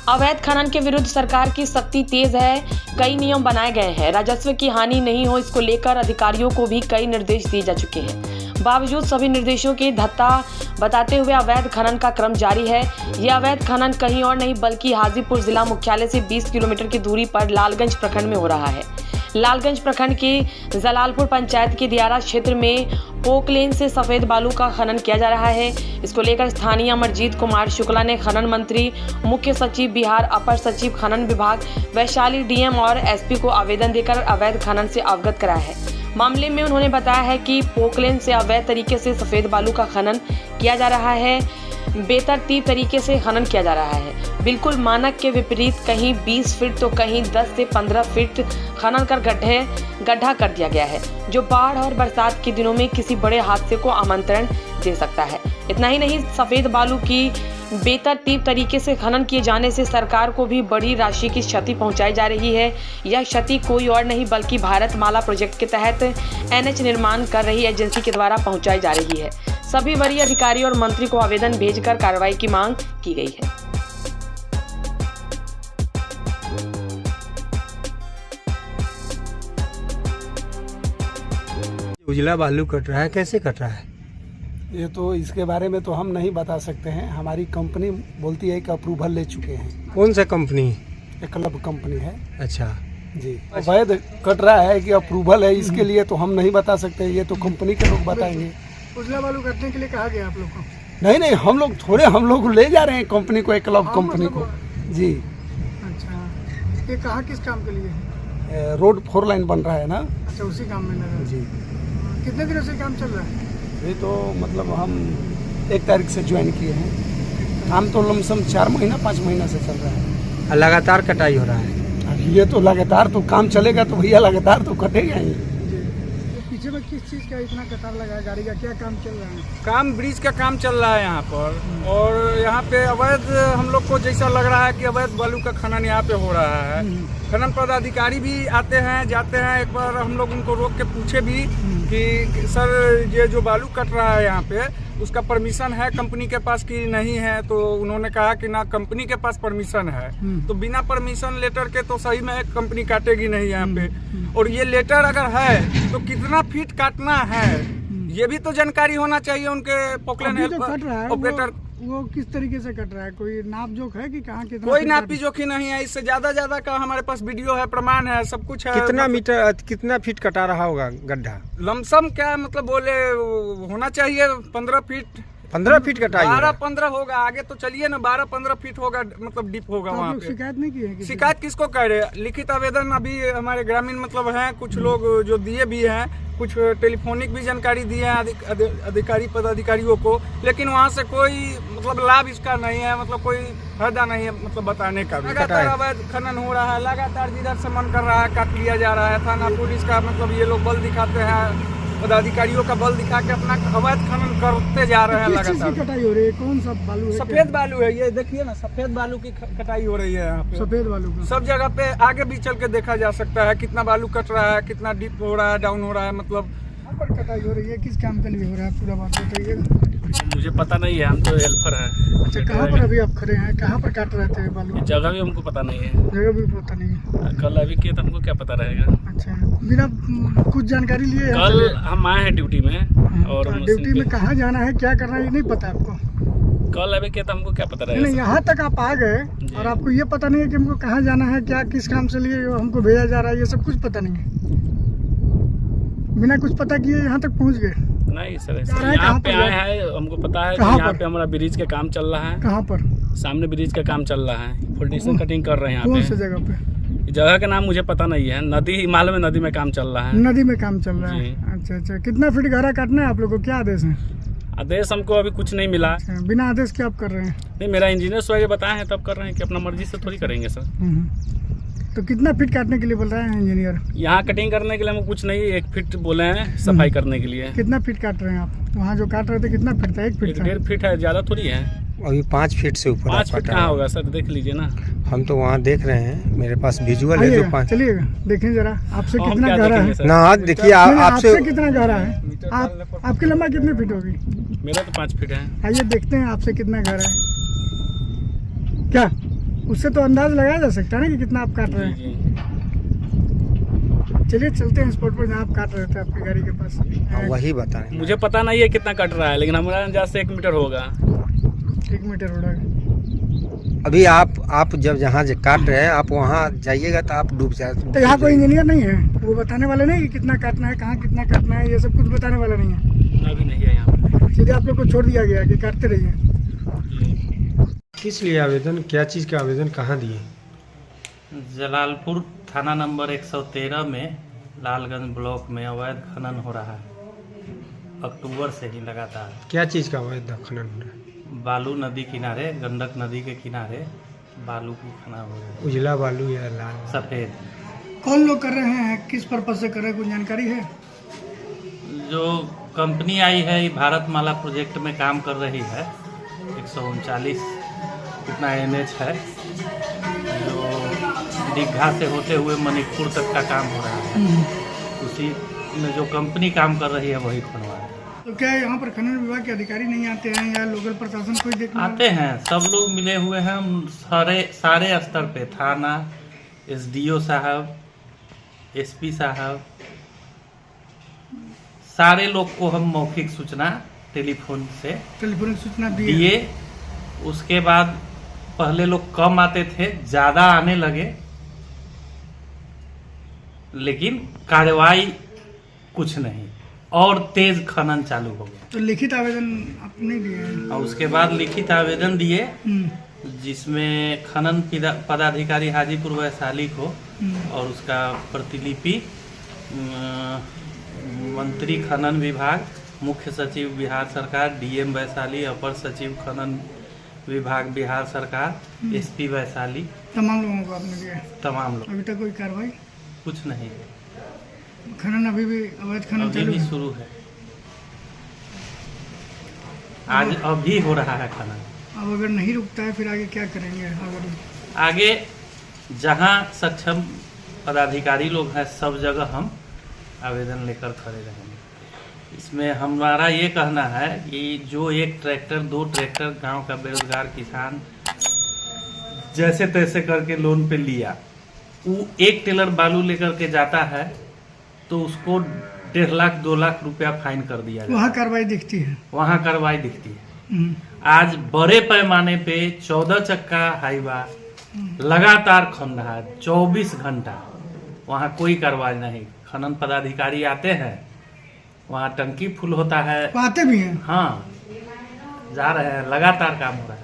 अवैध खनन के विरुद्ध सरकार की सख्ती तेज है। कई नियम बनाए गए हैं। राजस्व की हानि नहीं हो, इसको लेकर अधिकारियों को भी कई निर्देश दिए जा चुके हैं। बावजूद सभी निर्देशों के धत्ता बताते हुए अवैध खनन का क्रम जारी है। यह अवैध खनन कहीं और नहीं बल्कि हाजीपुर जिला मुख्यालय से 20 किलोमीटर की दूरी पर लालगंज प्रखंड में हो रहा है। लालगंज प्रखंड के जलालपुर पंचायत के दियारा क्षेत्र में पोकलेन से सफेद बालू का खनन किया जा रहा है। इसको लेकर स्थानीय अमरजीत कुमार शुक्ला ने खनन मंत्री, मुख्य सचिव बिहार, अपर सचिव खनन विभाग, वैशाली डीएम और एसपी को आवेदन देकर अवैध खनन से अवगत कराया है। मामले में उन्होंने बताया है कि पोकलेन से अवैध तरीके से सफेद बालू का खनन किया जा रहा है। बेतरतीब तरीके से खनन किया जा रहा है। बिल्कुल मानक के विपरीत कहीं 20 फीट तो कहीं 10 से 15 फीट खनन कर गड्ढा कर दिया गया है, जो बाढ़ और बरसात के दिनों में किसी बड़े हादसे को आमंत्रण दे सकता है। इतना ही नहीं, सफेद बालू की बेतरतीब तरीके से खनन किए जाने से सरकार को भी बड़ी राशि की क्षति पहुंचाई जा रही है। यह क्षति कोई और नहीं बल्कि भारत माला प्रोजेक्ट के तहत NH निर्माण कर रही एजेंसी के द्वारा पहुंचाई जा रही है। सभी वरीय अधिकारी और मंत्री को आवेदन भेजकर कार्रवाई की मांग की गई है। उजला बालू कट रहा है, कैसे कट रहा है? ये तो इसके बारे में तो हम नहीं बता सकते हैं। हमारी कंपनी बोलती है कि अप्रूवल ले चुके हैं। कौन सा कंपनी? एक क्लब कंपनी है। अच्छा जी, अवैध कट रहा है कि अप्रूवल है, इसके लिए तो हम नहीं बता सकते। ये तो कंपनी के लोग बताएंगे। उजला बालू कटने के लिए कहा गया आप लोग को? नहीं, हम लोग ले जा रहे हैं कंपनी को, एक क्लब कंपनी को। जी। अच्छा, ये कहाँ किस काम के लिए है? रोड 4 लाइन बन रहा है ना। अच्छा, उसी काम में लगा। जी। कितने दिनों से काम चल रहा है? ये तो मतलब हम 1 तारीख से ज्वाइन किए हैं। काम तो लमसम 4 महीना 5 महीना से चल रहा है। लगातार कटाई हो रहा है। अब ये तो लगातार तो काम चलेगा तो भैया लगातार तो कटेगा ही। पीछे में किस चीज़ का इतना कतार लगा है? गाड़ी का क्या काम चल रहा है? काम ब्रिज का काम चल रहा है यहाँ पर, और यहाँ पे अवैध हम लोग को जैसा लग रहा है कि अवैध बालू का खनन यहाँ पे हो रहा है। खनन पदाधिकारी भी आते हैं जाते हैं। एक बार हम लोग उनको रोक के पूछे भी कि सर ये जो बालू कट रहा है यहाँ पे उसका परमिशन है कंपनी के पास कि नहीं है, तो उन्होंने कहा कि ना कंपनी के पास परमिशन है। तो बिना परमिशन लेटर के तो सही में कंपनी काटेगी नहीं यहाँ पे। और ये लेटर अगर है तो कितना फीट काटना है ये भी तो जानकारी होना चाहिए उनके पोकलेन ऑपरेटर। वो किस तरीके से कट रहा है? कोई नाप जोख है कि कहाँ कितना? कोई नापी जोखी नहीं है। इससे ज्यादा का हमारे पास वीडियो है, प्रमाण है, सब कुछ है। कितना फीट कटा रहा होगा गड्ढा? लमसम क्या मतलब बोले होना चाहिए 15 फीट। 15 फीट कटाई? 12-15 होगा। आगे तो चलिए ना, 12-15 फीट होगा, मतलब डीप होगा वहाँ पे। शिकायत नहीं की है? शिकायत किसको कर रहे? लिखित आवेदन अभी हमारे ग्रामीण मतलब हैं कुछ लोग जो दिए भी हैं, कुछ टेलीफोनिक भी जानकारी दी है अधिकारी पदाधिकारियों को, लेकिन वहाँ से कोई मतलब लाभ इसका नहीं है, मतलब कोई फायदा नहीं है मतलब बताने का। लगातार अवैध खनन हो रहा है, लगातार जिधर से मन कर रहा है काट लिया जा रहा है। थाना पुलिस का मतलब ये लोग बल दिखाते हैं, पदाधिकारियों का बल दिखा के अपना अवैध खनन करते जा रहे हैं। लगातार कटाई हो रही है? कौन सा बालू है? सफेद बालू है। ये देखिए ना, सफेद बालू की कटाई हो रही है यहाँ पे। सफेद बालू सब जगह पे आगे भी चल के देखा जा सकता है कितना बालू कट रहा है, कितना डीप हो रहा है, डाउन हो रहा है। मतलब पर कटाई हो रही है, किस काम के लिए हो रहा है? पूरा बात बताइएगा। मुझे पता नहीं है, हम तो हेल्पर हैं। अच्छा, कहाँ पर अभी आप खड़े हैं? कहाँ पर काट रहे थे बालू? जगह भी हमको पता नहीं है। जगह भी पता नहीं है? कल अभी किया तो हमको क्या पता रहेगा। अच्छा, बिना कुछ जानकारी लिए कल हम आए हैं ड्यूटी में। और ड्यूटी में कहाँ जाना है, क्या करना है, ये नहीं पता आपको? कल अभी किया तो हमको क्या पता रहेगा। नहीं, यहाँ तक आप आ गए और आपको ये पता नहीं है कि हमको कहाँ जाना है, क्या किस काम से लिए हमको भेजा जा रहा है, ये सब कुछ पता नहीं है। बिना कुछ पता किए यहाँ तक पहुँच गए? नहीं सर, यहाँ पे आए हैं, हमको पता है कि यहाँ पे हमारा ब्रिज का काम चल रहा है। कहाँ पर? सामने ब्रिज का काम चल रहा है। फोल्डेशन कटिंग कर रहे हैं यहाँ पे। कौन सी जगह पे? जगह का नाम मुझे पता नहीं है। नदी हिमालय में नदी में काम चल रहा है। नदी में काम चल रहा है। अच्छा, कितना फीट गहरा काटना है आप लोगों को? क्या आदेश है? आदेश हमको अभी कुछ नहीं मिला। अच्छा, बिना आदेश के आप कर रहे हैं? नहीं, मेरा इंजीनियर स्वयं बताए हैं तब कर रहे हैं कि अपना मर्जी से थोड़ी करेंगे सर। तो कितना फीट काटने के लिए बोल रहे हैं इंजीनियर? यहाँ कटिंग करने के लिए हमको कुछ नहीं, 1 फीट बोले हैं सफाई करने के लिए। कितना फीट काट रहे हैं आप? वहाँ जो काट रहे थे कितना फीट था? 1 फीट था? 1.5 फीट है, ज्यादा थोड़ी है। अभी 5 फीट से ऊपर 5 फीट कहाँ होगा सर, देख लीजिए ना। हम तो वहाँ देख रहे हैं, मेरे पास विजुअल है। जो 5 चलिए देखें जरा, आपसे कितना गहरा है ना? देखिए आपसे कितना गहरा है? आपकी लंबाई कितने फीट होगी? मेरा तो 5 फीट है। आइए देखते हैं आपसे कितना गहरा है। क्या उससे तो अंदाज लगाया जा सकता है ना कि कितना आप काट रहे जी हैं। जी। चलिए चलते हैं स्पॉट पर जहाँ आप काट रहे थे आपकी गाड़ी के पास। हाँ, वही बताएं। मुझे पता नहीं है कितना कट रहा है, लेकिन हमारा अंदाज से 1 मीटर होगा। 1 मीटर हो रहा है। अभी आप जब जहाँ काट रहे हैं आप वहाँ जाइएगा तो आप डूब जाए। तो यहाँ कोई इंजीनियर नहीं है, वो बताने वाले नहीं कि कितना काटना है, कहाँ कितना काटना है, ये सब कुछ बताने वाला नहीं है। अभी नहीं है यहाँ पे। सीधे आप लोग को छोड़ दिया गया कि काटते रहिए। जी। किस लिए आवेदन, क्या चीज़ का आवेदन कहाँ दिए? जलालपुर थाना नंबर 113 में लालगंज ब्लॉक में अवैध खनन हो रहा है अक्टूबर से ही लगातार। क्या चीज़ का अवैध खनन हो रहा है? बालू नदी किनारे, गंडक नदी के किनारे बालू की खनन हो रहा है। उजला बालू या लाल? सफ़ेद। कौन लोग कर रहे हैं, किस पर्पज से कर रहे हैं, कुछ जानकारी है? जो कंपनी आई है ये भारत माला प्रोजेक्ट में काम कर रही है। 139 कितना NH है जो दीघा से होते हुए मणिपुर तक का काम हो रहा है। उसी में जो कंपनी काम कर रही है वही खनवा है। तो क्या यहाँ पर खनन विभाग के अधिकारी नहीं आते हैं या लोकल प्रशासन कोई देखने आते हैं, सब लोग मिले हुए हैं। हम सारे स्तर पे, थाना, SDO साहब, SP साहब, सारे लोग को हम मौखिक सूचना टेलीफोन से टेलीफोनिक सूचना दिए? दिए। उसके बाद पहले लोग कम आते थे, ज़्यादा आने लगे, लेकिन कार्रवाई कुछ नहीं, और तेज खनन चालू हो गया। तो लिखित आवेदन आप नहीं दिए हैं? और उसके बाद लिखित आवेदन दिए हम्म, जिसमें खनन पदाधिकारी हाजीपुर वैशाली को और उसका प्रतिलिपि मंत्री खनन विभाग, मुख्य सचिव बिहार सरकार, DM वैशाली, अपर सचिव खनन विभाग बिहार सरकार, SP वैशाली, तमाम लोगों को आपने दिया? तमाम लोग। अभी तक कोई कार्रवाई? कुछ नहीं, खनन अभी भी, अवैध खनन अभी चालू भी है? शुरू है। आज अभी हो रहा है खनन। अब अगर नहीं रुकता है फिर आगे क्या करेंगे? अगर आगे जहां सक्षम पदाधिकारी लोग हैं सब जगह हम आवेदन लेकर खड़े रहेंगे। इसमें हमारा ये कहना है कि जो 1 ट्रैक्टर 2 ट्रैक्टर गांव का बेरोजगार किसान जैसे तैसे करके लोन पे लिया, वो 1 टेलर बालू लेकर के जाता है तो उसको 1.5 लाख 2 लाख रुपया फाइन कर दिया जाता है। वहाँ कार्रवाई दिखती है? वहाँ कार्रवाई दिखती है। हम्म, आज बड़े पैमाने पे 14 चक्का हाईवा लगातार खन रहा है 24 घंटा, वहाँ कोई कार्रवाई नहीं। खनन पदाधिकारी आते हैं, वहाँ टंकी फुल होता है। वो आते भी हैं? हाँ, जा रहे हैं, लगातार काम हो रहा है।